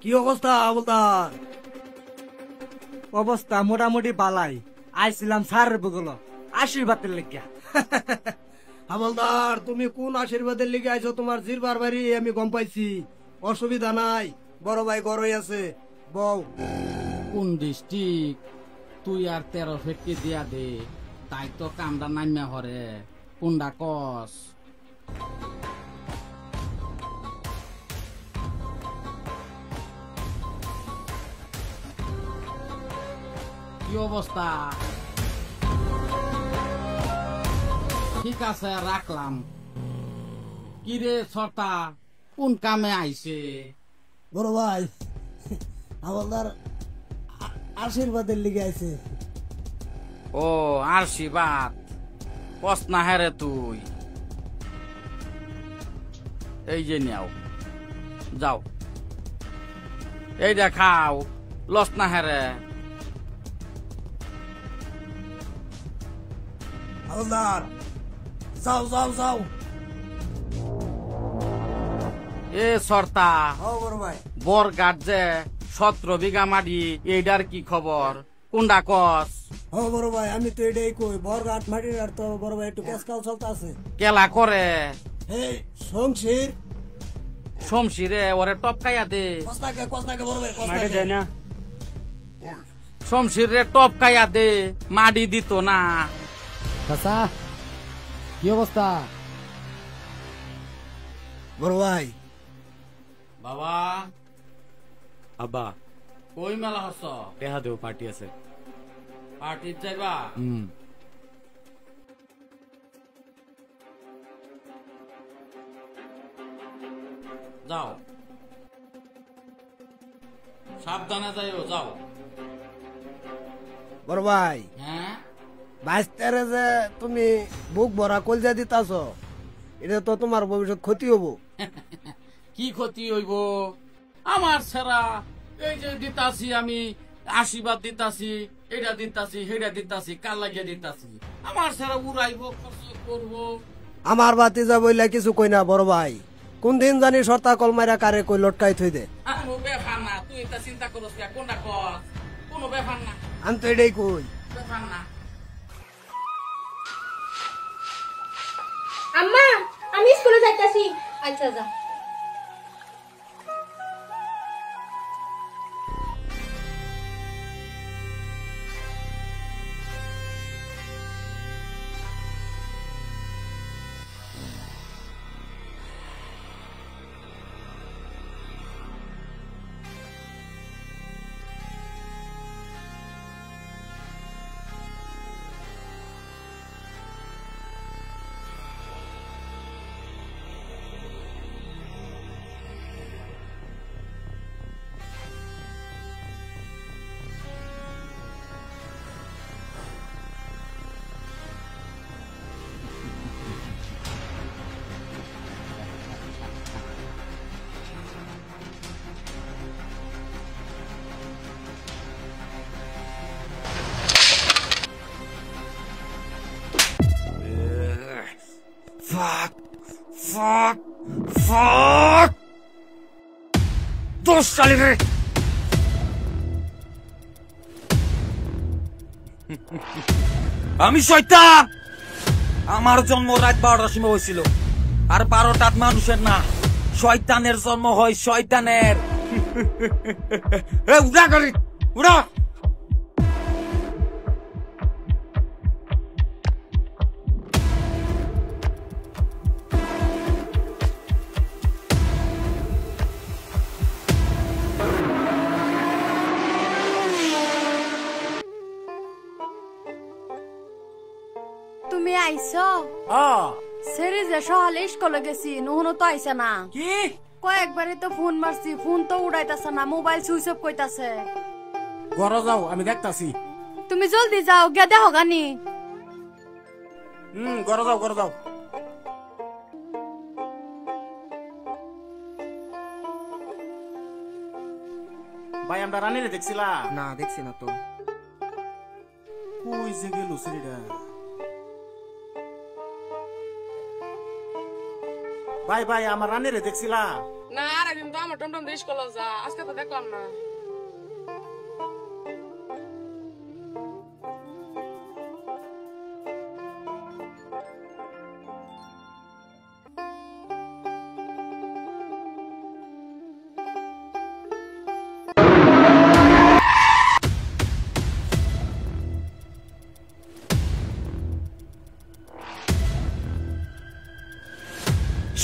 কি অবস্থা হাবলদার? অবস্থা মোটামুটি বালাই। আইছিলাম স্যারের বগল আশীর্বাদের লেগিয়া। হাবলদার, তুমি কোন আশীর্বাদের লিগে আইছো? তোমার জিরবার বাড়ি আমি গম পাইছি। অসুবিধা নাই, বড় ভাই গড়ই আছে, বউ। কোন ডিস্ট্রিক্ট? তুই আর 13 ফেটকে দিয়া দে, তাই তো কামটা নামিয়া হরে। কোনটা কস? কি অবস্থা? ঠিক আছে, রাখলাম। কিরে ছটা, কোন কামে আইছে? বড় ভাই, হাবলদার আশীর্বাদের লিগে আইছে। ও আশীর্বাদ কস না হেরে তুই। এই যে নেও, যাও এই দেখাও, লস না হেরে। হাবলদার, যাও যাও যাও। এ সর্তা, বড় ভাই, বরগাট যে 17 বিঘা মাটি, এইটার কি খবর? কোনটা কস? বড় ভাই, আমি তো এটাই কই, বরঘাট মাটির আর তো বড় ভাই একটু কেসকাল চলতে আছে। কেলা করে শমশির শমশিরে ওরে টপকাইয়া দে। কসনাকে বড় ভাই, কসনাকে যায় না। শমশিরে টপকাইয়া দে, মাটি দিত না। চাচা, কি অবস্থা? বড় ভাই। বাবা, আব্বা কই মেলা হস? টেহা দেও, পার্টি আছে। পার্টির যাইবা? যাও, সাবধানে যাইও, যাও। বড় ভাই, হ্যাঁ, বাইশটারে যে তুমি বুক ভরা কলজা দিতাছ, এটা তো তোমার ভবিষ্যৎ ক্ষতি হবো। কি ক্ষতি হইব? আমার সেরা এই যে দিতাছি, আমি আশীর্বাদ দিতাছি, এটা দিতাছি, হেটা দিতাছি, কার লাগিয়ে দিতাছি। আমার সেরা উড়াইব, খরচ করব। আমার বাতি যা বইলা কিছু কই না বড় ভাই। কোন দিন জানি সর্তা কলমাইরা কারে কই লটকাই থই দে। কোনো ব্যাপার না, তুই এটা চিন্তা করস না। কোনটা কর, কোনো ব্যাপার না, আমি তো এটাই কই। ব্যাপার না। আম্মা, আমি স্কুলে যাইতাছি। আচ্ছা যা। Fuck! দোষ চালি রে। আমি শয়তান। আমার জন্ম রাত 12টার সময় হয়েছিল, আর 12টার মানুষের না, শয়তানের জন্ম হয় শয়তানের। উড়া গাড়ি উড়া। তুমি আইছো? সেরি যে সকালে স্কুলে গেছি, নুহনো তো আইছে না। কি? কয়েকবারই তো ফোন মারছি, ফোন তো উড়াইতাছে না, মোবাইল সুইচ অফ কইতাছে। ঘরে যাও, আমি দেখতাছি। তুমি জলদি যাও, গিয়া দেখো গানি। ঘরে যাও, ঘরে যাও। ভাই, আমরা রানীরে দেখছিলা? না, দেখছি না তো। কই যে গেল সেরিটা? ভাই, আমার রানীরে দেখছিলা? না, আর একদিন তো আমার টমটম দেশ করলাম যা আজকে তো দেখলাম না।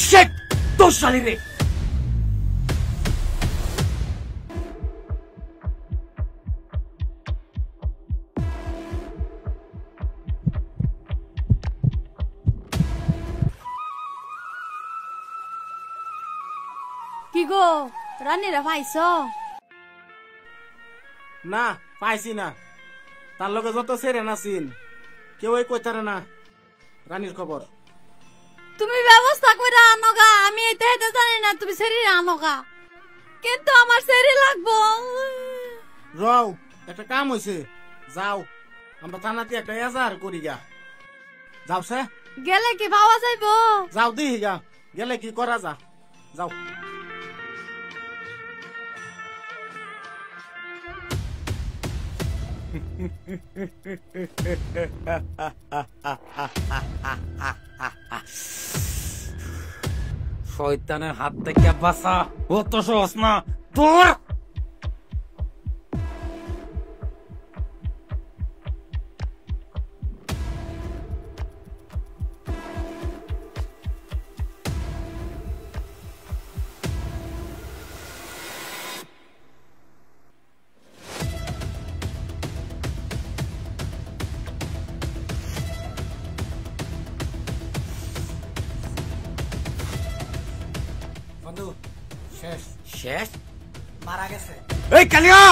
শেট তো শালি রে। কি গো রানীরা পাইছ? না পাইছি না, তার লগে যত সেরেন আছিন কেউই কইতারে না রানীর খবর। তুমি ব্যবস্থা করে আনোগা, আমি এটা হেঁটে জানি না, তুমি সেরি আনোগা, কিন্তু আমার সেরি লাগবো। রও একটা কাম হইছে, যাও আমরা থানাতে একটা এজাহার করি গা। যাও সে গেলে কি পাওয়া যাইবো? যাও দিহি গা, গেলে কি করা যা, যাও। শয়তানের হাত থেকে বাঁচা অত সহজ না তোর। বন্ধু শেষ শেষ মারা গেছে। এই কালিয়া,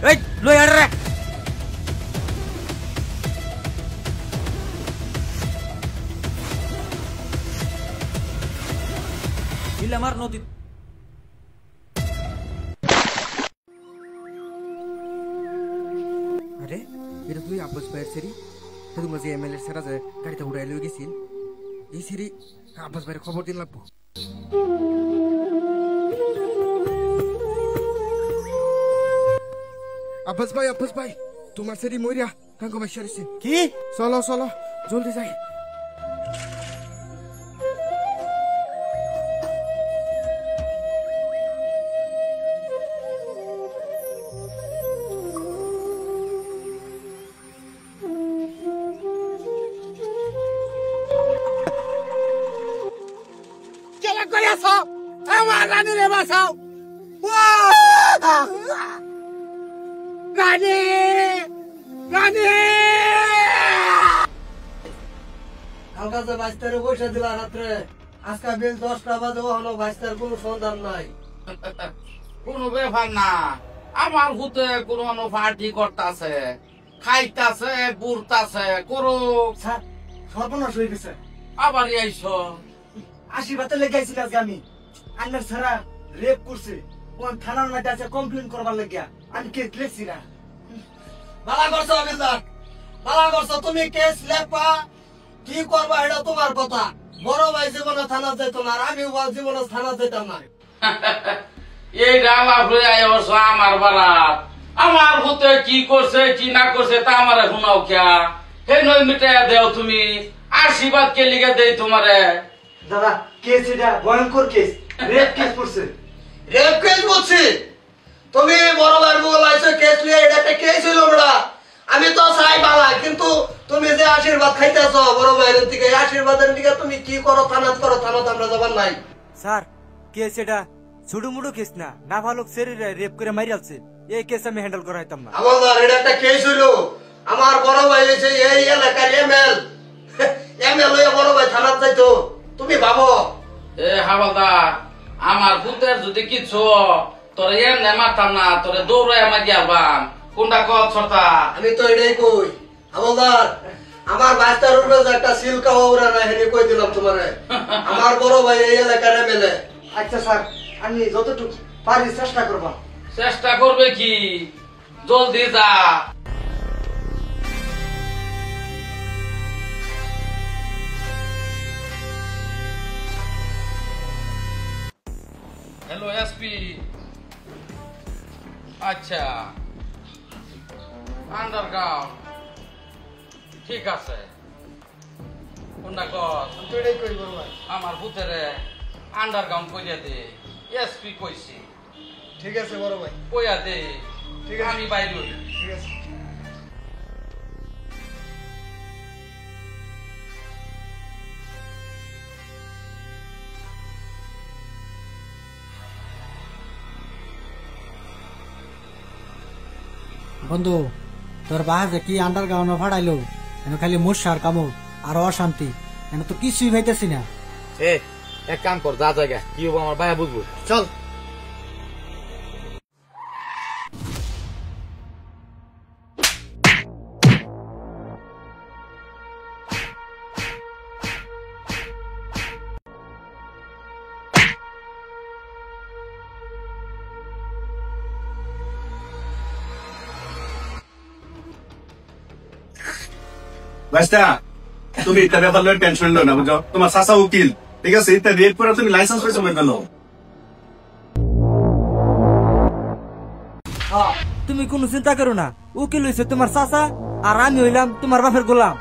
এই লয়ার রে। আমার নদী আরে এটা তুই আব্বাস ভাইয়ের সেরি, তোমার যে এমএলএ সেরা যে গাড়িতে উড়াই লয়ে গেছিল, এই সেরি আব্বাস ভাইয়ের খবর দিন লাগবো। আব্বাস ভাই তোমার সেরি মরিয়া কাঙ্গ ভাই সারিছে। কি? চলো চলো জলদি যাই। আমার রানী রে বাঁচাও, রানী রানী। কালকা যে বাইস্তারে পয়সা দিলা রাত্রে, আজকে বিল 10টা বাজে হলো, বাইস্তার কোনো সন্ধান নাই। কোনো ব্যাপার না, আমার হুতে কোনো পার্টি করতেছে, খাইতাছে বুড়তাছে করো। স্যার সর্বনাশ হয়ে গেছে। আবার আইস আশীর্বাদে লেগাইছিল আজকে আমি, আন্নার ছাড়া রেপ করছে, কোন থানার মধ্যে আছে কমপ্লেন করবার লাগিয়া, আমি কেস লেখছি না। ভালো করছো অফিসার, ভালো করছো। তুমি কেস লেখবা, কি করবা এটা তোমার কথা। বড় ভাই জীবনে থানা যেত না, আর আমি জীবনে থানা যেতাম না। এই ডালা হয়ে আইস আমার বারাত, আমার হুতে কি করছে কি না করছে তা আমার শুনাও খেয়া। হে নই মিটাইয়া দেও তুমি, আশীর্বাদ কে লিখে দেই তোমারে। দাদা কেস এটা ভয়ঙ্কর কেস, রেপ কেস করছে। রেপ কেস বলছি? তুমি বড় ভাই বল আইছো কেস নিয়ে, এটা একটা কেস হইলো বড়া। আমি তো চাই বালা, কিন্তু তুমি যে আশীর্বাদ খাইতেছ বড় ভাইয়ের দিকে, আশীর্বাদের দিকে তুমি কি করো, থানাত আমরা যাবার নাই। স্যার কেস এটা ছোট মুটো কেস না, না ভালো শরীরে রেপ করে মারি আছে, এই কেস আমি হ্যান্ডেল করাইতাম না। আমার এটা একটা কেস হইলো, আমার বড় ভাই হয়েছে এই এলাকার এমএল হয়ে বড় ভাই থানাত যাইতো, তুমি ভাবো। এ হাওলাদার, আমার ভূতের যদি কিছু তোরে এমনি মারতাম না, তোরে দৌড়াই আমার গিয়াবাম। কোনটা কত ছটা? আমি তো এটাই কই হাওলাদার, আমার বাচ্চার উপরে যে একটা সিলকা ওরা না, হেনে কই দিলাম তোমারে। আমার বড় ভাই এই এলাকার এমএলএ। আচ্ছা স্যার, আমি যতটুকু পারি চেষ্টা করবা। চেষ্টা করবে কি, জলদি যা। Hello SP. আচ্ছা আন্ডারগ্রাউন্ড ঠিক আছে। কোনটা কর এটাই কই বড় ভাই। আমার ভূতেরে আন্ডারগ্রাউন্ড কইয়া দে। এসপি কইছি। ঠিক আছে বড় ভাই। কইয়া দে। ঠিক আছে। আমি বাইরে হই। ঠিক আছে। বন্ধু তোর বাহাজে কি আন্ডারগ্রাউন্ড ফাড়াইলো এনে খালি মশার কামড় আর অশান্তি এনে তো কিছুই ভাইতেছি না। এক কাম কর, যা জায়গা কি হবো আমার ভাইয়া বুঝবো। চল। ভাইস্তা, তুমি এটা ব্যাপার লয়ে টেনশন লো না, বুঝছো? তোমার চাচা উকিল, ঠিক আছে? এটা রেড করে তুমি লাইসেন্স পাইছো মনে করো। তুমি কোনো চিন্তা করো না, উকিল হইছে তোমার চাচা আর আমি হইলাম তোমার বাপের গোলাম।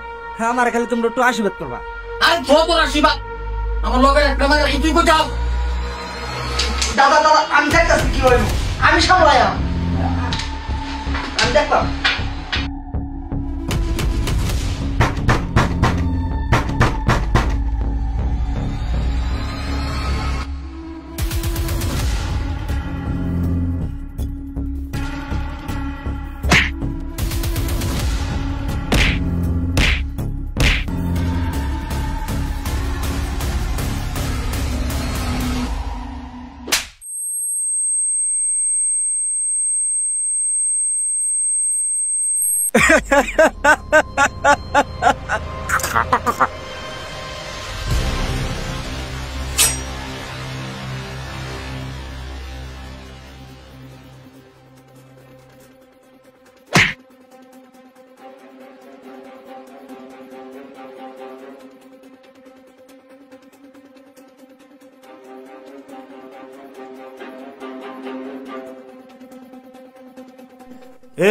আমার খালি তোমরা একটু আশীর্বাদ করবা। আর তোর আশীর্বাদ আমার লগে একটা মাগা তুই কই যাও। দাদা দাদা আমি দেখতাছি কি হইলো, আমি সামলাইয়াম, আমি দেখলাম।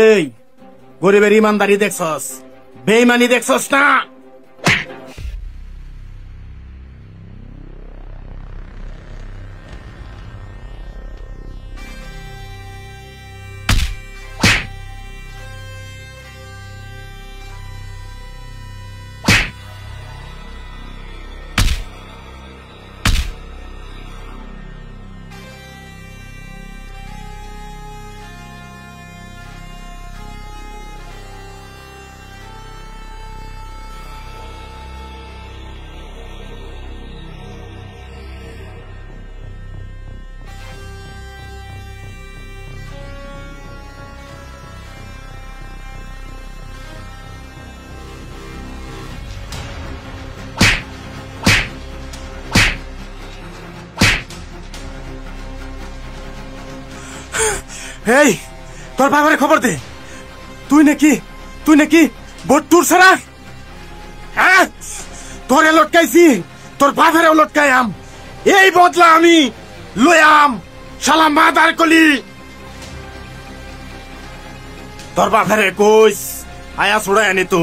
এই গরিবের ইমানদারি দেখছস, বেইমানি দেখছস না? এই তোর বাবারে খবর দে, তুই নাকি বট্টুর ছাড়া। হ্যাঁ, তোরে লটকাইছি, তোর বাবারেও লটকাইয়াম, এই বদলা আমি লয়াম। শালা মাদার কলি, তোর বাবারে কইস আয়া ছুড়াই আনি তো।